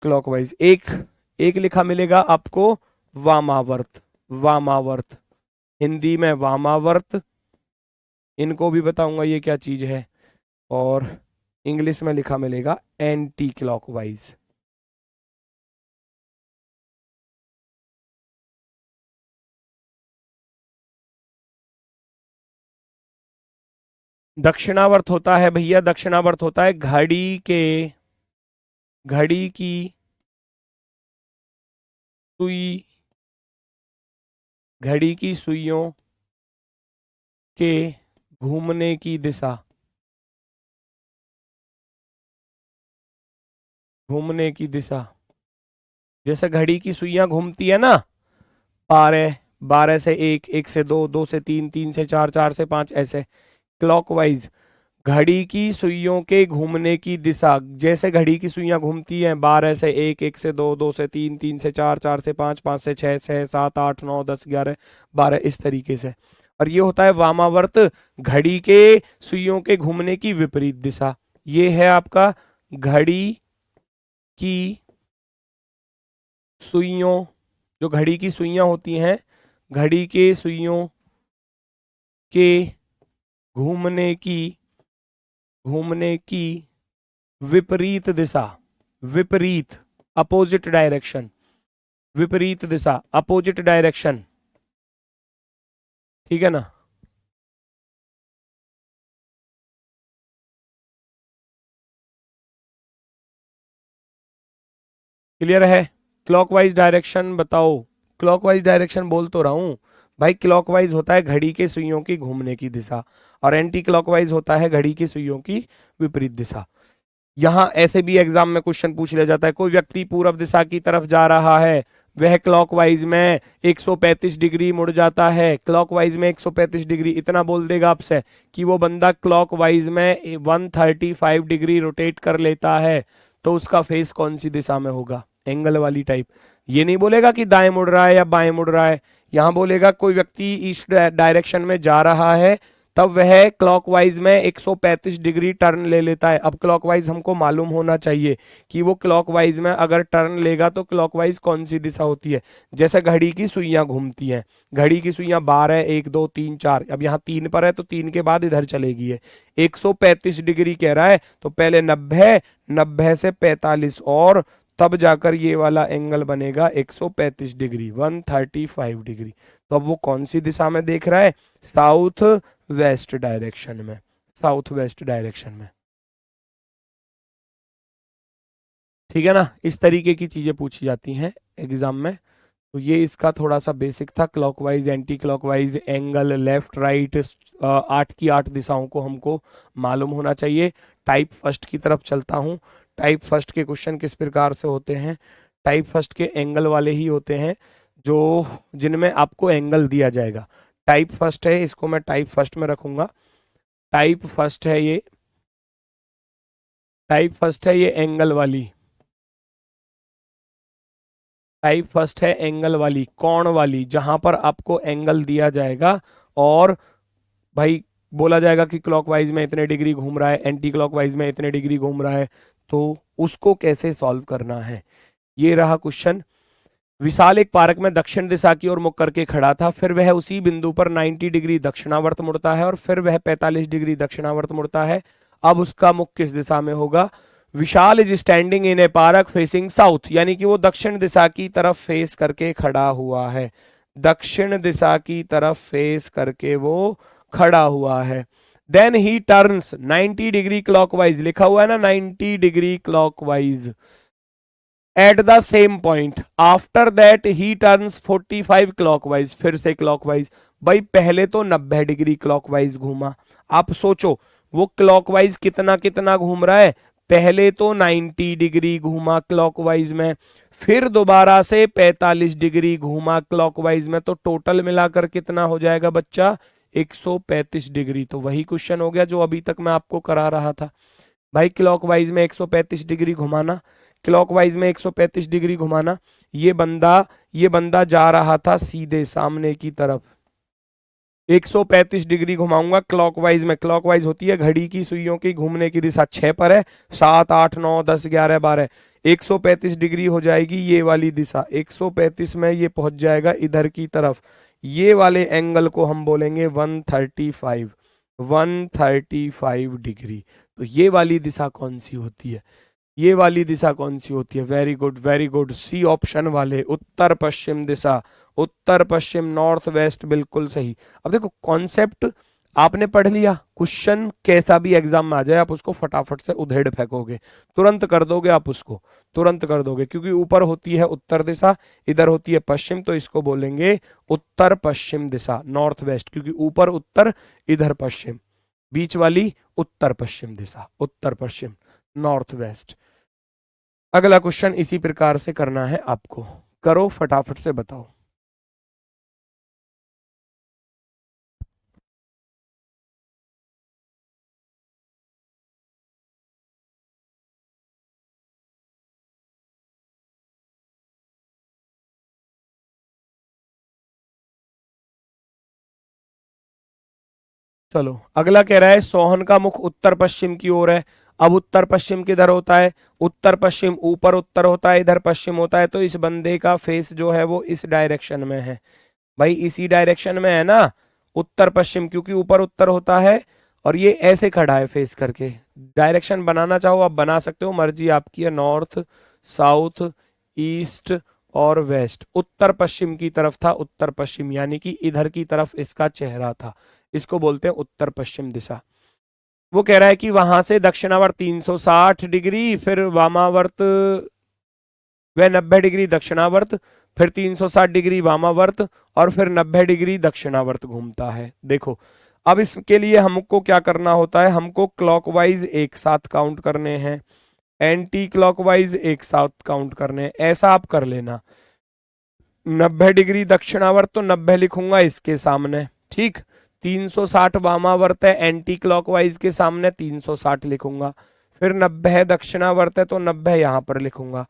Speaker 1: क्लॉकवाइज। एक, एक लिखा मिलेगा आपको वामावर्त, वामावर्त, हिंदी में वामावर्त, इनको भी बताऊंगा ये क्या चीज है, और इंग्लिश में लिखा मिलेगा एंटी क्लॉकवाइज। दक्षिणावर्त होता है भैया, दक्षिणावर्त होता है घड़ी के, घड़ी की सुई घड़ी की सुइयों के घूमने की दिशा, घूमने की दिशा, जैसे घड़ी की सुइयां घूमती है ना, 12, 12 से 1, 1 से 2, 2 से 3, 3 से 4, 4 से 5, ऐसे क्लॉकवाइज घड़ी की सुइयों के घूमने की दिशा, जैसे घड़ी की सुइयां घूमती हैं 12 से 1, 1 से 2, 2 से 3, 3 से 4, 4 से 5, 5 से 6, 6, 7, 8, 9, 10, 11, 12, इस तरीके से। और ये होता है वामावर्त, घड़ी के सुइयों के घूमने की विपरीत दिशा। ये है आपका घड़ी की सुइयों, जो घड़ी की सुइयां होती हैं, घड़ी के सुइयों के घूमने की, घूमने की विपरीत दिशा, विपरीत, अपोजिट डायरेक्शन, विपरीत दिशा, अपोजिट डायरेक्शन, ठीक है ना। क्लियर है? क्लॉकवाइज डायरेक्शन बताओ। क्लॉकवाइज डायरेक्शन बोल तो रहा हूं भाई, क्लॉकवाइज होता है घड़ी के सुइयों की घूमने की दिशा, और एंटी क्लॉकवाइज होता है घड़ी की सुइयों की विपरीत दिशा। यहां ऐसे भी एग्जाम में क्वेश्चन पूछ लिया जाता है, कोई व्यक्ति पूर्व दिशा की तरफ जा रहा है, वह क्लॉकवाइज में 135 डिग्री मुड़ जाता है, क्लॉकवाइज में 135 डिग्री, इतना बोल देगा आपसे कि वो बंदा क्लॉकवाइज में 135 डिग्री रोटेट कर लेता है, तो उसका फेस कौन सी दिशा में होगा, एंगल वाली टाइप। ये नहीं बोलेगा कि दाएं मुड़ रहा है या बाएं मुड़ रहा है, यहां बोलेगा कोई व्यक्ति इस डायरेक्शन में जा रहा है, तब वह क्लॉकवाइज में 135 डिग्री टर्न ले लेता है। अब क्लॉकवाइज हमको मालूम होना चाहिए कि वो क्लॉकवाइज में अगर टर्न लेगा तो क्लॉकवाइज कौन सी दिशा होती है। जैसे घड़ी की सुइयां घूमती हैं, घड़ी की सुइयां 12, 1, 2, 3, 4, अब यहाँ 3 पर है तो 3 के बाद इधर चलेगी है, 135 डिग्री कह रहा है, तो पहले 90, 90 से 45 और तब जाकर ये वाला एंगल बनेगा 135 डिग्री, 135 डिग्री। तो अब वो कौन सी दिशा में देख रहा है, साउथ वेस्ट डायरेक्शन में, साउथ वेस्ट डायरेक्शन में, ठीक है ना। इस तरीके की चीजें पूछी जाती हैं एग्जाम में। तो ये इसका थोड़ा सा बेसिक था, clockwise, anti clockwise, angle, left right, 8 की 8 दिशाओं को हमको मालूम होना चाहिए। टाइप फर्स्ट की तरफ चलता हूँ। टाइप फर्स्ट के क्वेश्चन किस प्रकार से होते हैं, टाइप फर्स्ट के एंगल वाले ही होते हैं जो जिनमें आपको एंगल दिया जाएगा। टाइप फर्स्ट है, इसको मैं टाइप फर्स्ट में रखूंगा। टाइप फर्स्ट है ये, टाइप फर्स्ट है ये एंगल वाली, टाइप फर्स्ट है एंगल वाली, कोण वाली, जहां पर आपको एंगल दिया जाएगा और भाई बोला जाएगा कि क्लॉकवाइज में इतने डिग्री घूम रहा है, एंटी क्लॉकवाइज में इतने डिग्री घूम रहा है, तो उसको कैसे सॉल्व करना है। ये रहा क्वेश्चन। विशाल एक पार्क में दक्षिण दिशा की ओर मुख करके खड़ा था, फिर वह उसी बिंदु पर 90 डिग्री दक्षिणावर्त मुड़ता है और फिर वह 45 डिग्री दक्षिणावर्त मुड़ता है। अब उसका मुख किस दिशा में होगा। Vishal is standing in a park facing south, यानी कि वो दक्षिण दिशा की तरफ फेस करके खड़ा हुआ है, दक्षिण दिशा की तरफ फेस करके वो खड़ा हुआ है। Then he turns 90 degree clockwise, लिखा हुआ है ना 90 degree clockwise, at the same point, after that he turns 45 clockwise, फिर से क्लॉकवाइज। भाई पहले तो 90 डिग्री क्लॉकवाइज घूमा, आप सोचो वो क्लॉकवाइज कितना कितना घूम रहा है, पहले तो 90 डिग्री घूमा क्लॉकवाइज में, फिर दोबारा से 45 डिग्री घूमा क्लॉकवाइज में, तो टोटल मिलाकर कितना हो जाएगा बच्चा, 135 डिग्री। तो वही क्वेश्चन हो गया जो अभी तक मैं आपको करा रहा था। भाई क्लॉकवाइज में 135 डिग्री घुमाना, क्लॉकवाइज में 135 डिग्री घुमाना, ये बंदा जा रहा था सीधे सामने की तरफ, 135 डिग्री घुमाऊंगा क्लॉकवाइज में, क्लॉकवाइज होती है घड़ी की सुइयों की घूमने की दिशा, 6 पर है, 7, 8, 9, 10, 11, 12, 135 डिग्री हो जाएगी ये वाली दिशा, 135 में ये पहुंच जाएगा इधर की तरफ, ये वाले एंगल को हम बोलेंगे 135, 135 डिग्री। तो ये वाली दिशा कौन सी होती है, ये वाली दिशा कौन सी होती है, very good very good, C option वाले, उत्तर पश्चिम दिशा, उत्तर पश्चिम, नॉर्थ वेस्ट, बिल्कुल सही। अब देखो कॉन्सेप्ट आपने पढ़ लिया, क्वेश्चन कैसा भी एग्जाम में आ जाए आप उसको फटाफट से उधेड़ फेंकोगे, तुरंत कर दोगे आप उसको, तुरंत कर दोगे, क्योंकि ऊपर होती है उत्तर दिशा, इधर होती है पश्चिम, तो इसको बोलेंगे उत्तर पश्चिम दिशा, नॉर्थ वेस्ट, क्योंकि ऊपर उत्तर इधर पश्चिम, बीच वाली उत्तर पश्चिम दिशा, उत्तर पश्चिम, नॉर्थ वेस्ट। अगला क्वेश्चन इसी प्रकार से करना है आपको, करो फटाफट से बताओ। चलो अगला कह रहा है सोहन का मुख उत्तर पश्चिम की ओर है। अब उत्तर पश्चिम किधर होता है, उत्तर पश्चिम ऊपर उत्तर होता है, इधर पश्चिम होता है, तो इस बंदे का फेस जो है वो इस डायरेक्शन में है, भाई इसी डायरेक्शन में है ना, उत्तर पश्चिम, क्योंकि ऊपर उत्तर होता है और ये ऐसे खड़ा है फेस करके। डायरेक्शन बनाना चाहो आप बना सकते हो, मर्जी आपकी है, नॉर्थ साउथ ईस्ट और वेस्ट, उत्तर पश्चिम की तरफ था, उत्तर पश्चिम यानी कि इधर की तरफ इसका चेहरा था, इसको बोलते हैं उत्तर पश्चिम दिशा। वो कह रहा है कि वहां से दक्षिणावर्त 360 डिग्री, फिर वामावर्त वह 90 डिग्री दक्षिणावर्त, फिर 360 डिग्री वामावर्त और फिर 90 डिग्री दक्षिणावर्त घूमता है। देखो अब इसके लिए हमको क्या करना होता है, हमको क्लॉकवाइज एक साथ काउंट करने हैं, एंटी क्लॉकवाइज एक साथ काउंट करने हैं, ऐसा आप कर लेना। 90 डिग्री दक्षिणावर्त तो 90 लिखूंगा इसके सामने, ठीक, 360 वामावर्त है एंटी क्लॉकवाइज के सामने 360 लिखूंगा, फिर 90 है दक्षिणावर्त है तो 90 यहां पर लिखूंगा।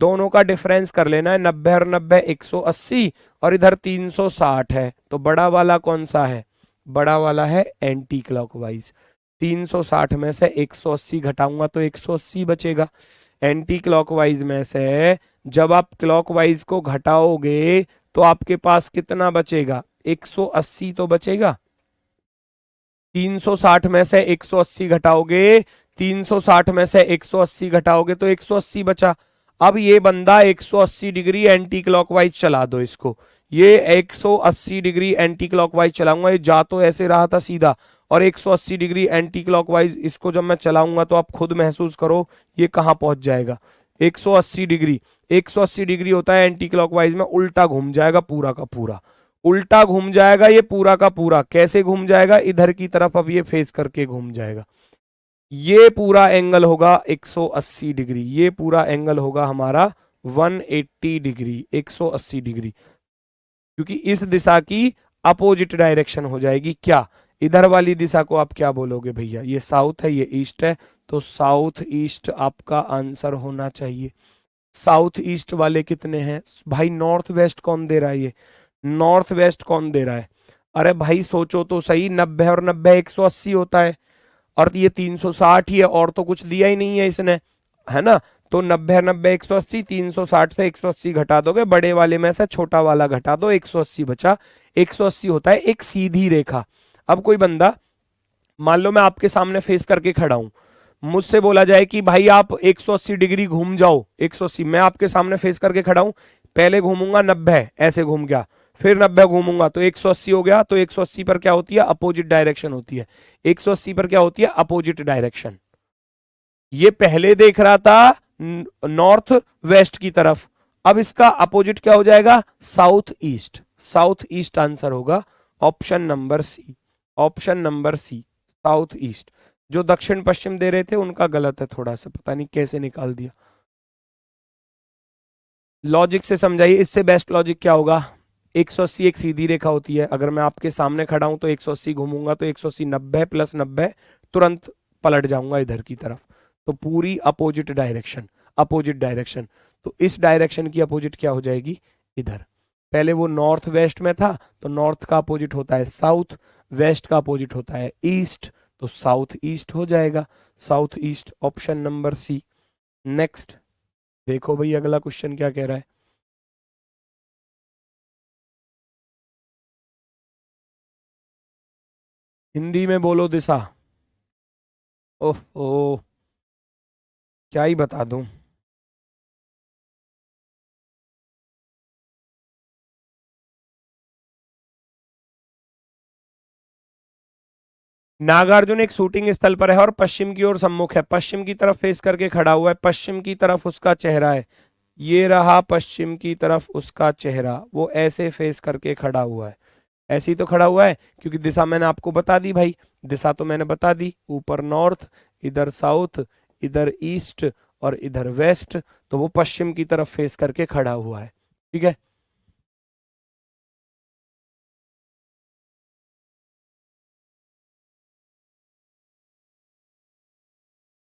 Speaker 1: दोनों का डिफरेंस कर लेना है, 90 और 90 180 और इधर 360 है, तो बड़ा वाला कौन सा है, बड़ा वाला है एंटी क्लॉकवाइज। 360 में से 180 घटाऊंगा तो 180 बचेगा। एंटी क्लॉकवाइज में से जब आप क्लॉकवाइज को घटाओगे तो आपके पास कितना बचेगा, 180 तो बचेगा। 360 में से 180 घटाओगे, 360 में से 180 घटाओगे तो 180 बचा। अब ये बंदा 180 डिग्री एंटी क्लॉकवाइज चला दो इसको, ये 180 डिग्री एंटी क्लॉकवाइज चलाऊंगा, ये जा तो ऐसे रहा था सीधा, और 180 डिग्री एंटी क्लॉकवाइज इसको जब मैं चलाऊंगा तो आप खुद महसूस करो ये कहां पहुंच जाएगा। 180 डिग्री, 180 डिग्री होता है एंटी क्लॉकवाइज में, उल्टा घूम जाएगा पूरा का पूरा, उल्टा घूम जाएगा ये पूरा का पूरा। कैसे घूम जाएगा, इधर की तरफ अब ये फेस करके घूम जाएगा। ये पूरा एंगल होगा 180 डिग्री, ये पूरा एंगल होगा हमारा 180 डिग्री, 180 डिग्री, क्योंकि इस दिशा की अपोजिट डायरेक्शन हो जाएगी क्या, इधर वाली दिशा को आप क्या बोलोगे भैया, ये साउथ है ये ईस्ट है, तो साउथ ईस्ट आपका आंसर होना चाहिए। साउथ ईस्ट वाले कितने हैं भाई, नॉर्थ वेस्ट कौन दे रहा है, ये नॉर्थ वेस्ट कौन दे रहा है, अरे भाई सोचो तो सही, 90 और 90 180 होता है, और ये 360 ही है, और तो कुछ दिया ही नहीं है इसने, है ना, तो 90 90 180, 360 से 180 घटा दोगे, बड़े वाले में से छोटा वाला घटा दो, 180 बचा। 180 होता है एक सीधी रेखा। अब कोई बंदा, मान लो मैं आपके सामने फेस करके खड़ा हूं, मुझसे बोला जाए कि भाई आप 180 डिग्री घूम जाओ, 180, मैं आपके सामने फेस करके खड़ा हूं, पहले घूमूंगा 90 ऐसे घूम गया, फिर 90 घूमूंगा तो 180 हो गया, तो 180 पर क्या होती है, अपोजिट डायरेक्शन होती है, 180 पर क्या होती है, अपोजिट डायरेक्शन। ये पहले देख रहा था नॉर्थ वेस्ट की तरफ, अब इसका अपोजिट क्या हो जाएगा, south east, south east answer होगा, option number C, option number C, south east. जो दक्षिण पश्चिम दे रहे थे उनका गलत है थोड़ा सा, पता नहीं कैसे निकाल दिया। लॉजिक से समझाइए, इससे बेस्ट लॉजिक क्या होगा, 180 एक सीधी रेखा होती है, अगर मैं आपके सामने खड़ा हूं तो 180 घूमूंगा तो 180, 90 प्लस 90 तुरंत पलट जाऊंगा इधर की तरफ, तो पूरी अपोजिट डायरेक्शन, अपोजिट डायरेक्शन, तो इस डायरेक्शन की अपोजिट क्या हो जाएगी, इधर। पहले वो नॉर्थ वेस्ट में था तो नॉर्थ का अपोजिट होता है साउथ, वेस्ट का अपोजिट होता है ईस्ट, तो साउथ ईस्ट हो जाएगा, south east, option number C. Next देखो भाई अगला क्वेश्चन क्या कह रहा है, हिंदी में बोलो दिशा। ओह ओ, क्या ही बता दूं। नागार्जुन एक शूटिंग स्थल पर है और पश्चिम की ओर सम्मुख है, पश्चिम की तरफ फेस करके खड़ा हुआ है, पश्चिम की तरफ उसका चेहरा है, ये रहा पश्चिम की तरफ उसका चेहरा, वो ऐसे फेस करके खड़ा हुआ है, ऐसे ही तो खड़ा हुआ है क्योंकि दिशा मैंने आपको बता दी भाई, दिशा तो मैंने बता दी, ऊपर नॉर्थ, इधर साउथ, इधर ईस्ट और इधर वेस्ट, तो वो पश्चिम की तरफ फेस करके खड़ा हुआ है। ठीक है,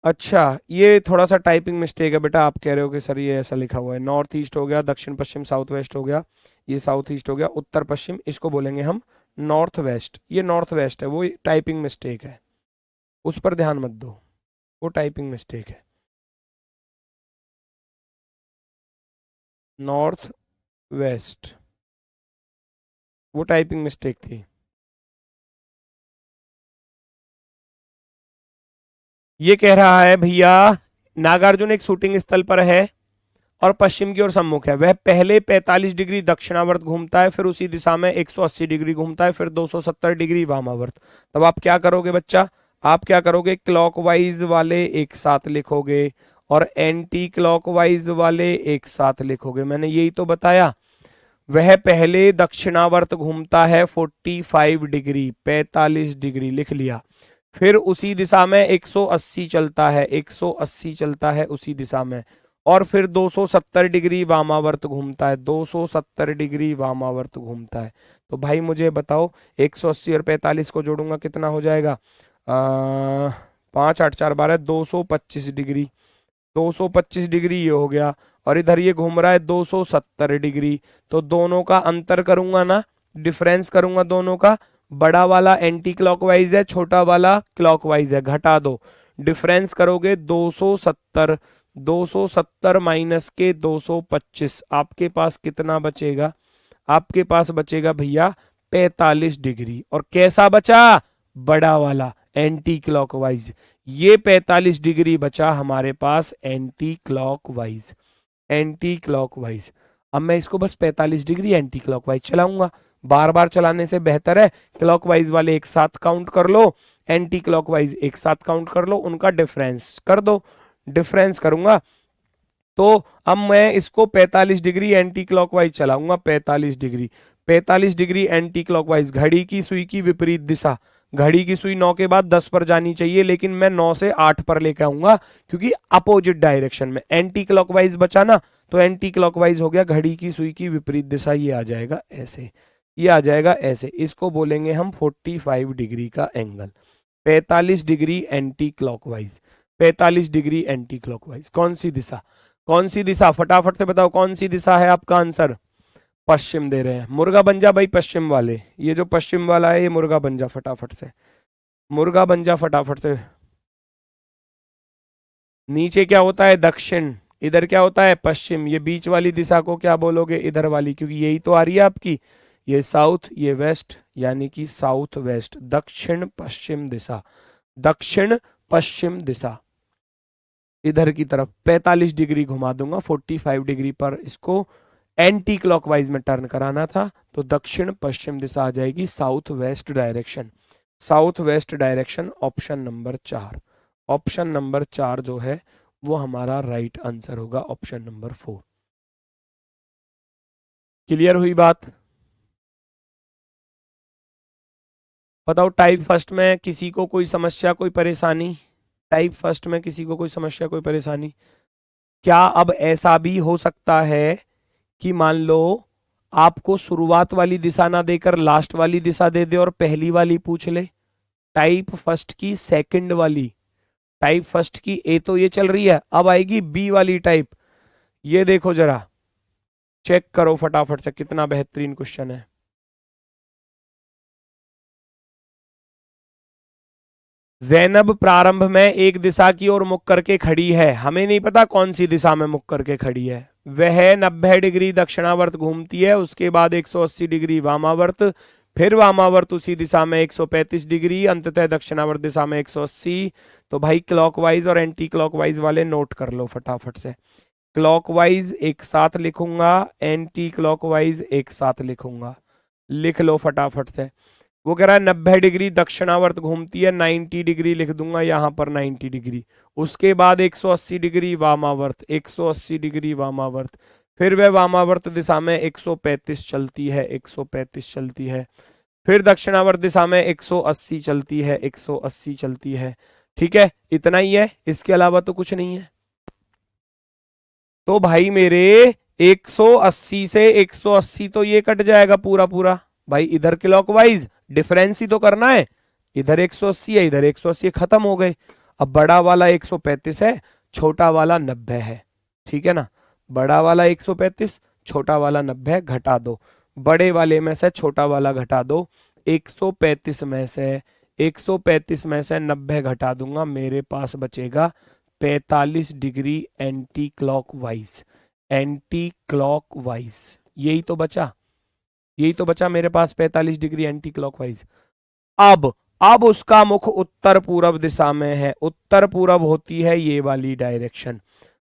Speaker 1: अच्छा ये थोड़ा सा टाइपिंग मिस्टेक है बेटा, आप कह रहे हो कि सर ये ऐसा लिखा हुआ है, नॉर्थ ईस्ट हो गया, दक्षिण पश्चिम साउथ वेस्ट हो गया, ये साउथ ईस्ट हो गया, उत्तर पश्चिम इसको बोलेंगे हम नॉर्थ वेस्ट, ये नॉर्थ वेस्ट है, वो टाइपिंग मिस्टेक है, उस पर ध्यान मत दो, वो टाइपिंग मिस्टेक है, नॉर्थ वेस्ट, वो टाइपिंग मिस्टेक थी। ये कह रहा है भैया नागार्जुन एक शूटिंग स्थल पर है और पश्चिम की ओर सम्मुख है, वह पहले 45 डिग्री दक्षिणावर्त घूमता है, फिर उसी दिशा में 180 डिग्री घूमता है, फिर 270 डिग्री वामावर्त। तब आप क्या करोगे बच्चा, आप क्या करोगे, क्लॉकवाइज वाले एक साथ लिखोगे और एंटी क्लॉकवाइज वाले एक साथ लिखोगे, मैंने यही तो बताया। वह पहले दक्षिणावर्त घूमता है 45 डिग्री, 45 डिग्री लिख लिया, फिर उसी दिशा में 180 चलता है, 180 चलता है उसी दिशा में, और फिर 270 डिग्री वामावर्त घूमता है, 270 डिग्री वामावर्त घूमता है। तो भाई मुझे बताओ 180 और 45 को जोड़ूंगा कितना हो जाएगा, 5 8 4 12, 225 डिग्री, 225 डिग्री ये हो गया, और इधर ये घूम रहा है 270 डिग्री, तो दोनों का अंतर करूंगा ना, डिफरेंस करूंगा दोनों का, बड़ा वाला एंटी क्लॉकवाइज है, छोटा वाला क्लॉकवाइज है, घटा दो, डिफरेंस करोगे 270, 270 माइनस के 225, आपके पास कितना बचेगा, आपके पास बचेगा भैया 45 डिग्री, और कैसा बचा, बड़ा वाला एंटी क्लॉकवाइज, ये 45 डिग्री बचा हमारे पास एंटी क्लॉकवाइज, एंटी क्लॉकवाइज। अब मैं इसको बस 45 डिग्री एंटी क्लॉकवाइज चलाऊंगा, बार बार चलाने से बेहतर है क्लॉकवाइज वाले एक साथ काउंट कर लो, एंटी क्लॉकवाइज एक साथ काउंट कर लो, उनका डिफरेंस कर दो, डिफरेंस करूंगा तो अब मैं इसको 45 डिग्री एंटी क्लॉकवाइज चलाऊंगा, 45 डिग्री, 45 डिग्री एंटी क्लॉकवाइज, घड़ी की सुई की विपरीत दिशा, घड़ी की सुई 9 के बाद 10 पर जानी चाहिए, लेकिन मैं 9 से 8 पर लेकर आऊंगा क्योंकि अपोजिट डायरेक्शन में, एंटी क्लॉकवाइज बचा ना, तो एंटी क्लॉकवाइज हो गया घड़ी की सुई की विपरीत दिशा, ये आ जाएगा ऐसे, ये आ जाएगा ऐसे, इसको बोलेंगे हम 45 डिग्री का angle, 45 degree anti clockwise, 45 degree anti clockwise, कौन सी दिशा, कौन सी दिशा, फटाफट से बताओ कौन सी दिशा है, आपका आंसर पश्चिम दे रहे हैं, मुर्गा बन जा भाई पश्चिम वाले, ये जो पश्चिम वाला है ये मुर्गा बन जा फटाफट से, मुर्गा बन जा फटाफट से। नीचे क्या होता है दक्षिण, इधर क्या होता है पश्चिम, ये बीच वाली दिशा को क्या बोलोगे, इधर वाली, क्योंकि यही तो आ रही है आपकी, ये साउथ ये वेस्ट, यानी कि साउथ वेस्ट, दक्षिण पश्चिम दिशा, दक्षिण पश्चिम दिशा, इधर की तरफ 45 डिग्री घुमा दूंगा, 45 डिग्री पर इसको एंटी क्लॉकवाइज में टर्न कराना था, तो दक्षिण पश्चिम दिशा आ जाएगी, south west direction, south west direction, option number 4, option number 4 जो है वो हमारा राइट आंसर होगा, ऑप्शन नंबर 4। क्लियर हुई बात, बताओ टाइप फर्स्ट में किसी को कोई समस्या कोई परेशानी, टाइप फर्स्ट में किसी को कोई समस्या कोई परेशानी, क्या अब ऐसा भी हो सकता है कि मान लो आपको शुरुआत वाली दिशा ना देकर लास्ट वाली दिशा दे दे और पहली वाली पूछ ले, टाइप फर्स्ट की सेकंड वाली, टाइप फर्स्ट की ए तो ये चल रही है, अब आएगी बी वाली टाइप, ये देखो जरा, चेक करो फटाफट से कितना बेहतरीन क्वेश्चन है। जैनब प्रारंभ में एक दिशा की ओर मुख करके खड़ी है, हमें नहीं पता कौन सी दिशा में मुख करके खड़ी है, वह 90 डिग्री दक्षिणावर्त घूमती है, उसके बाद 180 डिग्री वामावर्त, फिर वामावर्त उसी दिशा में 135 डिग्री, अंततः दक्षिणावर्त दिशा में 180। तो भाई क्लॉकवाइज और एंटी क्लॉकवाइज वाले नोट कर लो फटाफट से, क्लॉकवाइज एक साथ लिखूंगा, एंटी क्लॉकवाइज एक साथ लिखूंगा, लिख लो फटाफट से, वो कह रहा है 90 डिग्री दक्षिणावर्त घूमती है, 90 डिग्री लिख दूंगा यहां पर, 90 डिग्री। उसके बाद 180 डिग्री वामावर्त, 180 डिग्री वामावर्त। फिर वह वामावर्त दिशा में 135 चलती है, 135 चलती है। फिर दक्षिणावर्त दिशा में 180 चलती है, 180 चलती है। ठीक है, इतना ही है, इसके अलावा तो कुछ नहीं है। तो भाई मेरे 180 से 180 तो ये कट जाएगा पूरा पूरा भाई, इधर क्लॉकवाइज डिफरेंस ही तो करना है। इधर 180 है, इधर 180, खत्म हो गए। अब बड़ा वाला 135 है, छोटा वाला 90 है। ठीक है ना, बड़ा वाला 135, छोटा वाला 90, घटा दो। बड़े वाले में से छोटा वाला घटा दो। 135 में से 135 में से 90 घटा दूंगा, मेरे पास बचेगा 45 degree anti clockwise. Anti clockwise यही तो बचा, यही तो बचा मेरे पास, 45 डिग्री एंटी क्लॉकवाइज। अब उसका मुख उत्तर पूर्व दिशा में है, उत्तर पूर्व होती है ये वाली डायरेक्शन।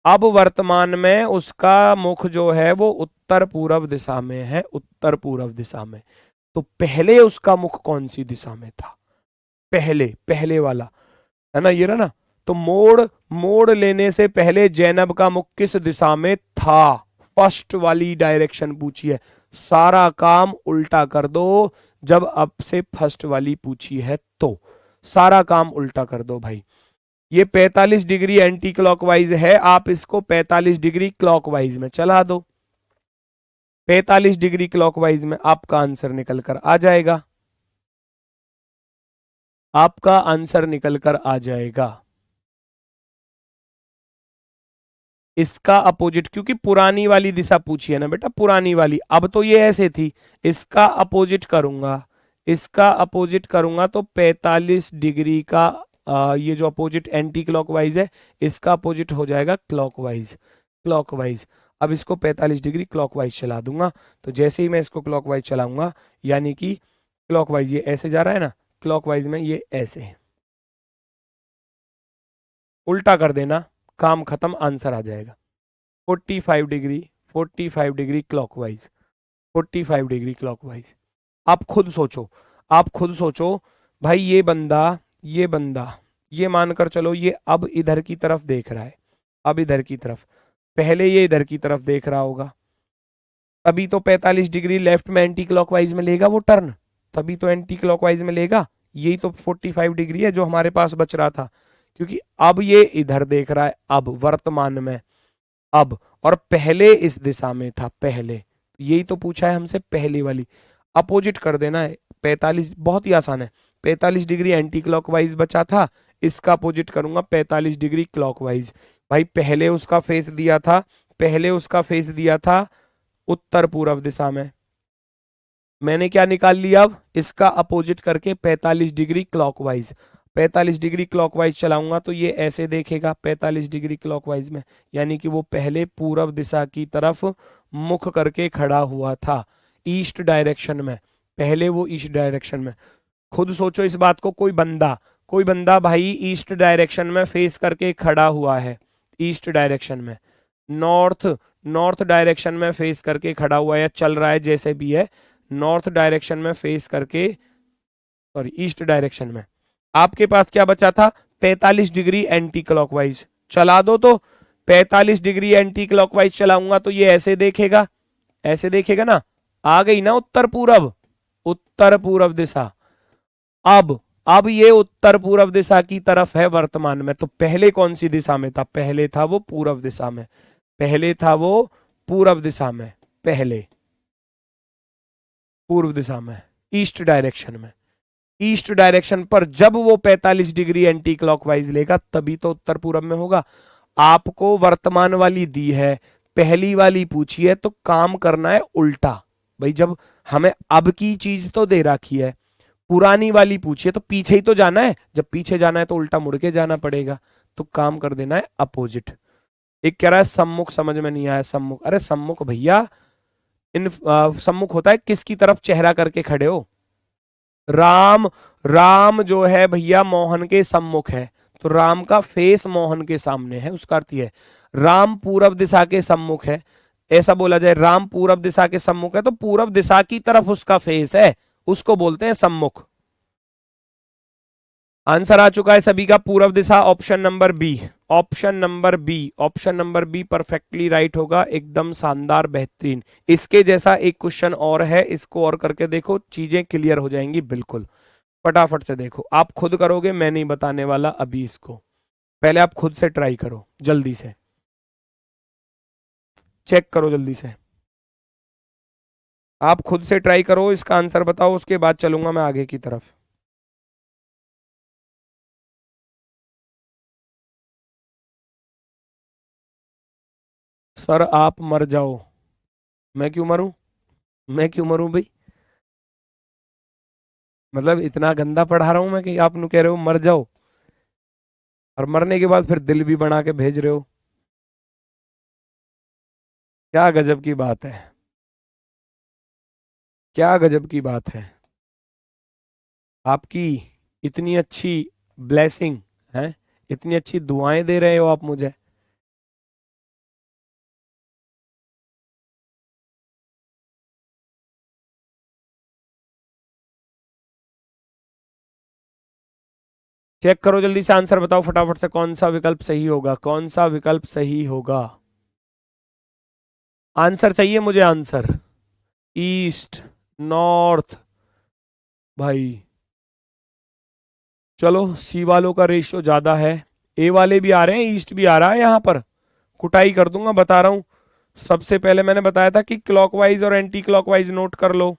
Speaker 1: अब वर्तमान में उसका मुख जो है वो उत्तर पूर्व दिशा में है, उत्तर पूर्व दिशा में। तो पहले उसका मुख कौन सी दिशा में था? पहले वाला है ना, ये रहा ना। तो मोड़ लेने से पहले जैनब का मुख किस दिशा में था? फर्स्ट वाली डायरेक्शन पूछी है, सारा काम उल्टा कर दो। जब अब से फर्स्ट वाली पूछी है तो सारा काम उल्टा कर दो भाई। ये 45 डिग्री एंटी क्लॉकवाइज है, आप इसको 45 डिग्री क्लॉकवाइज में चला दो। 45 डिग्री क्लॉकवाइज में आपका आंसर निकल कर आ जाएगा, आपका आंसर निकल कर आ जाएगा। इसका अपोजिट, क्योंकि पुरानी वाली दिशा पूछी है ना बेटा, पुरानी वाली। अब तो ये ऐसे थी, इसका अपोजिट करूंगा, इसका अपोजिट करूंगा तो 45 डिग्री का ये जो अपोजिट एंटी क्लॉकवाइज है, इसका अपोजिट हो जाएगा क्लॉकवाइज। क्लॉकवाइज अब इसको 45 डिग्री क्लॉकवाइज चला दूंगा। तो जैसे ही मैं इसको क्लॉकवाइज चलाऊंगा, यानी कि क्लॉकवाइज ये ऐसे जा रहा है ना, क्लॉकवाइज में ये ऐसे, उल्टा कर देना, काम खत्म, आंसर आ जाएगा 45 degree, 45 degree clockwise, 45 degree clockwise. आप खुद सोचो, आप खुद सोचो भाई, ये बंदा ये मानकर चलो ये अब इधर की तरफ देख रहा है, अब इधर की तरफ, पहले ये इधर की तरफ देख रहा होगा, तभी तो 45 डिग्री लेफ्ट में एंटी क्लॉकवाइज में लेगा वो टर्न, तभी तो एंटी क्लॉकवाइज में लेगा। यही तो 45 डिग्री है जो हमारे पास बच रहा था, क्योंकि अब ये इधर देख रहा है, अब वर्तमान में, अब, और पहले इस दिशा में था, पहले। यही तो पूछा है हमसे, पहली वाली। अपोजिट कर देना है, 45 बहुत ही आसान है। 45 डिग्री एंटी क्लॉकवाइज बचा था, इसका अपोजिट करूंगा 45 डिग्री क्लॉकवाइज। भाई पहले उसका फेस दिया था, पहले उसका फेस दिया था उत्तर पूर्व दिशा में, मैंने क्या निकाल लिया, अब इसका अपोजिट करके 45 डिग्री क्लॉकवाइज। 45 डिग्री क्लॉकवाइज चलाऊंगा तो ये ऐसे देखेगा 45 डिग्री क्लॉकवाइज में, यानी कि वो पहले पूर्व दिशा की तरफ मुख करके खड़ा हुआ था, ईस्ट डायरेक्शन में, पहले वो ईस्ट डायरेक्शन में। खुद सोचो इस बात को, कोई बंदा भाई ईस्ट डायरेक्शन में फेस करके खड़ा हुआ है, ईस्ट डायरेक्शन में, नॉर्थ डायरेक्शन में फेस करके खड़ा हुआ है या चल रहा है, जैसे भी है, नॉर्थ डायरेक्शन में फेस करके, सॉरी ईस्ट डायरेक्शन में। आपके पास क्या बचा था? 45 डिग्री एंटी क्लॉकवाइज चला दो। तो 45 डिग्री एंटी क्लॉकवाइज चलाऊंगा तो ये ऐसे देखेगा, ऐसे देखेगा ना, आ गई ना उत्तर पूर्व दिशा। अब ये उत्तर पूर्व दिशा की तरफ है वर्तमान में। तो पहले कौन सी दिशा में था? पहले था वो पूर्व दिशा में, पहले था वो पूर्व दिशा में, पहले पूर्व दिशा में, ईस्ट डायरेक्शन में। ईस्ट डायरेक्शन पर जब वो 45 डिग्री एंटी क्लॉकवाइज लेगा तभी तो उत्तर पूर्व में होगा। आपको वर्तमान वाली दी है, पहली वाली पूछी है, तो काम करना है उल्टा भाई। जब हमें अब की चीज तो दे रखी है, पुरानी वाली पूछी है तो पीछे ही तो जाना है, जब पीछे जाना है तो उल्टा मुड़ के जाना पड़ेगा, तो काम कर देना है अपोजिट। एक कह रहा है सम्मुख, समझ में नहीं आया सम्मुख। अरे सम्मुख भैया, सम्मुख होता है किसकी तरफ चेहरा करके खड़े हो। राम जो है भैया मोहन के सम्मुख है, तो राम का फेस मोहन के सामने है, उसका अर्थ है राम पूर्व दिशा के सम्मुख है। ऐसा बोला जाए राम पूर्व दिशा के सम्मुख है तो पूर्व दिशा की तरफ उसका फेस है, उसको बोलते हैं सम्मुख। आंसर आ चुका है सभी का, पूर्व दिशा option number B. Option number B, option number B perfectly right होगा, एकदम शानदार बेहतरीन। इसके जैसा एक क्वेश्चन और है, इसको और करके देखो, चीजें क्लियर हो जाएंगी बिल्कुल। फटाफट से देखो, आप खुद करोगे, मैं नहीं बताने वाला अभी इसको, पहले आप खुद से ट्राई करो, जल्दी से चेक करो, जल्दी से आप खुद से ट्राई करो, इसका आंसर बताओ, उसके बाद चलूंगा मैं आगे की तरफ। सर आप मर जाओ। मैं क्यों मरूं? मैं क्यों मरूं भाई? मतलब इतना गंदा पढ़ा रहा हूं मैं कि आप नु कह रहे हो मर जाओ, और मरने के बाद फिर दिल भी बना के भेज रहे हो? क्या गजब की बात है, क्या गजब की बात है। आपकी इतनी अच्छी ब्लेसिंग है, इतनी अच्छी दुआएं दे रहे हो आप मुझे। चेक करो जल्दी से, आंसर बताओ फटाफट से, कौन सा विकल्प सही होगा, कौन सा विकल्प सही होगा? आंसर चाहिए मुझे, आंसर। ईस्ट, नॉर्थ, भाई चलो, सी वालों का रेशियो ज्यादा है, ए वाले भी आ रहे हैं, ईस्ट भी आ रहा है यहां पर, कुटाई कर दूंगा, बता रहा हूं। सबसे पहले मैंने बताया था कि क्लॉकवाइज और एंटी क्लॉकवाइज नोट कर लो,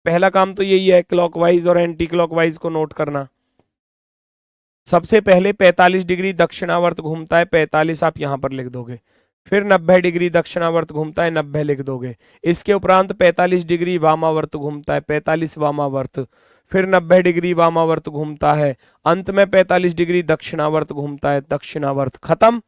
Speaker 1: पहला काम तो यही है, क्लॉकवाइज और एंटी क्लॉकवाइज को नोट करना। सबसे पहले 45 डिग्री दक्षिणावर्त घूमता है, 45 आप यहां पर लिख दोगे। फिर 90 डिग्री दक्षिणावर्त घूमता है, 90 लिख दोगे। इसके उपरांत 45 डिग्री वामावर्त घूमता है, 45 वामावर्त। फिर 90 डिग्री वामावर्त घूमता है, अंत में 45 डिग्री दक्षिणावर्त घूमता है, दक्षिणावर्त। खत्म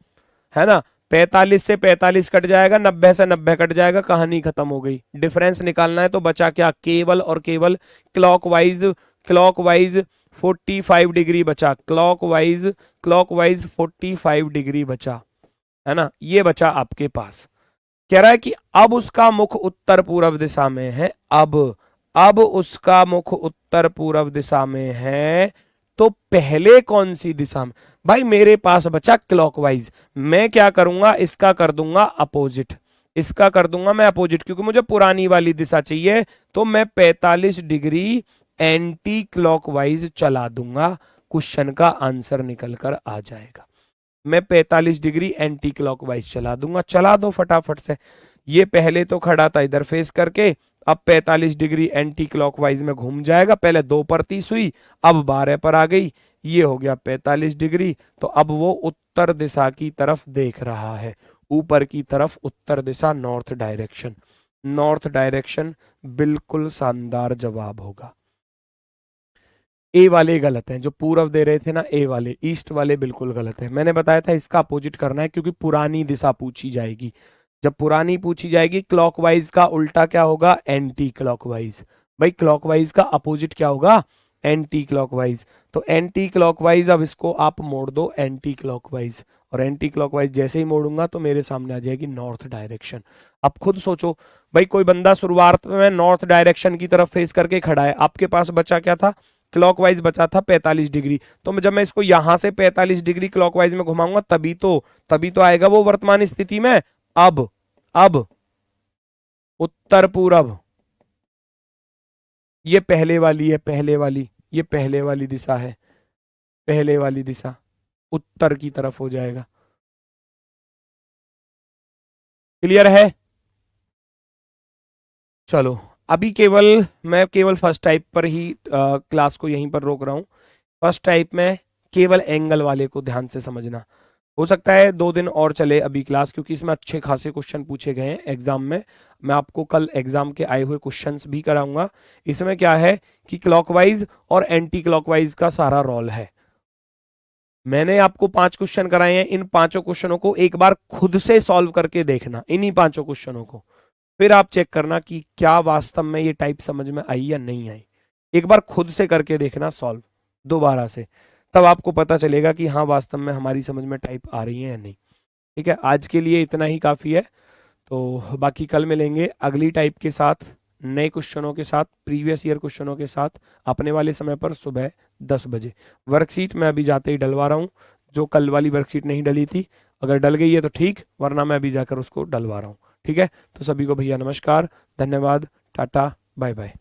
Speaker 1: है ना? 45 से 45 कट जाएगा, 90 से 90 कट जाएगा, कहानी खत्म हो गई। डिफरेंस निकालना है तो बचा क्या? केवल और केवल क्लॉकवाइज, क्लॉकवाइज 45 डिग्री बचा, क्लॉकवाइज, क्लॉकवाइज 45 डिग्री बचा, है ना? ये बचा आपके पास। कह रहा है कि अब उसका मुख उत्तर पूर्व दिशा में है, अब उसका मुख उत्तर पूर्व दिशा में है, तो पहले कौन सी दिशा में? भाई मेरे पास बचा क्लॉकवाइज, मैं क्या करूंगा, इसका कर दूंगा अपोजिट, इसका कर दूंगा मैं अपोजिट, क्योंकि मुझे पुरानी वाली दिशा चाहिए, तो मैं 45 डिग्री एंटी क्लॉकवाइज चला दूंगा, क्वेश्चन का आंसर निकल कर आ जाएगा। मैं 45 डिग्री एंटी क्लॉकवाइज चला दूंगा, चला दो फटाफट से। ये पहले तो खड़ा था इधर फेस करके, अब 45 डिग्री एंटी क्लॉकवाइज में घूम जाएगा, पहले 2 पर 30 हुई, अब 12 पर आ गई, ये हो गया 45 डिग्री। तो अब वो उत्तर दिशा की तरफ देख रहा है, ऊपर की तरफ उत्तर दिशा, नॉर्थ डायरेक्शन, नॉर्थ डायरेक्शन बिल्कुल शानदार जवाब होगा। ए वाले गलत हैं, जो पूर्व दे रहे थे ना, ए वाले, ईस्ट वाले बिल्कुल गलत है। मैंने बताया था इसका अपोजिट करना है, क्योंकि पुरानी दिशा पूछी जाएगी। जब पुरानी पूछी जाएगी, क्लॉकवाइज का उल्टा क्या होगा? Anti clockwise. भाई क्लॉकवाइज का अपोजिट क्या होगा? Anti clockwise. तो एंटी क्लॉकवाइज, अब इसको आप मोड़ दो एंटी क्लॉकवाइज, और एंटी क्लॉकवाइज जैसे ही मोड़ूंगा तो मेरे सामने आ जाएगी नॉर्थ डायरेक्शन। अब खुद सोचो, भाई कोई बंदा शुरुआत में नॉर्थ डायरेक्शन की तरफ फेस करके खड़ा है, आपके पास बचा क्या था? क्लॉकवाइज बचा था 45 डिग्री। तो जब मैं इसको यहां से 45 डिग्री क्लॉकवाइज में घुमाऊंगा, तभी तो आएगा वो वर्तमान स्थिति में। अब उत्तर पूरब, ये पहले वाली है, पहले वाली, ये पहले वाली दिशा है, पहले वाली दिशा उत्तर की तरफ हो जाएगा। क्लियर है? चलो, अभी मैं केवल फर्स्ट टाइप पर ही क्लास को यहीं पर रोक रहा हूं। फर्स्ट टाइप में केवल एंगल वाले को ध्यान से समझना। हो सकता है 2 दिन और चले अभी क्लास, क्योंकि इसमें अच्छे खासे क्वेश्चन पूछे गए हैं एग्जाम में। मैं आपको कल एग्जाम के आए हुए क्वेश्चंस भी कराऊंगा। इसमें क्या है कि क्लॉकवाइज और एंटी क्लॉकवाइज का सारा रोल है। मैंने आपको 5 क्वेश्चन कराए हैं, इन 5 क्वेश्चनों को एक बार खुद से सॉल्व करके देखना, इन्हीं 5 क्वेश्चनों को, फिर आप चेक करना कि क्या वास्तव में ये टाइप समझ में आई या नहीं आई। एक बार खुद से करके देखना सॉल्व दोबारा से, तब आपको पता चलेगा कि हाँ वास्तव में हमारी समझ में टाइप आ रही है या नहीं। ठीक है, आज के लिए इतना ही काफ़ी है, तो बाकी कल मिलेंगे अगली टाइप के साथ। नए क्वेश्चनों के साथ, प्रीवियस ईयर क्वेश्चनों के साथ, अपने वाले समय पर सुबह 10 बजे। वर्कशीट मैं अभी जाते ही डलवा रहा हूँ, जो कल वाली वर्कशीट नहीं डली थी, अगर डल गई है तो ठीक, वरना मैं अभी जाकर उसको डलवा रहा हूँ। ठीक है, तो सभी को भैया नमस्कार, धन्यवाद, टाटा, बाय बाय।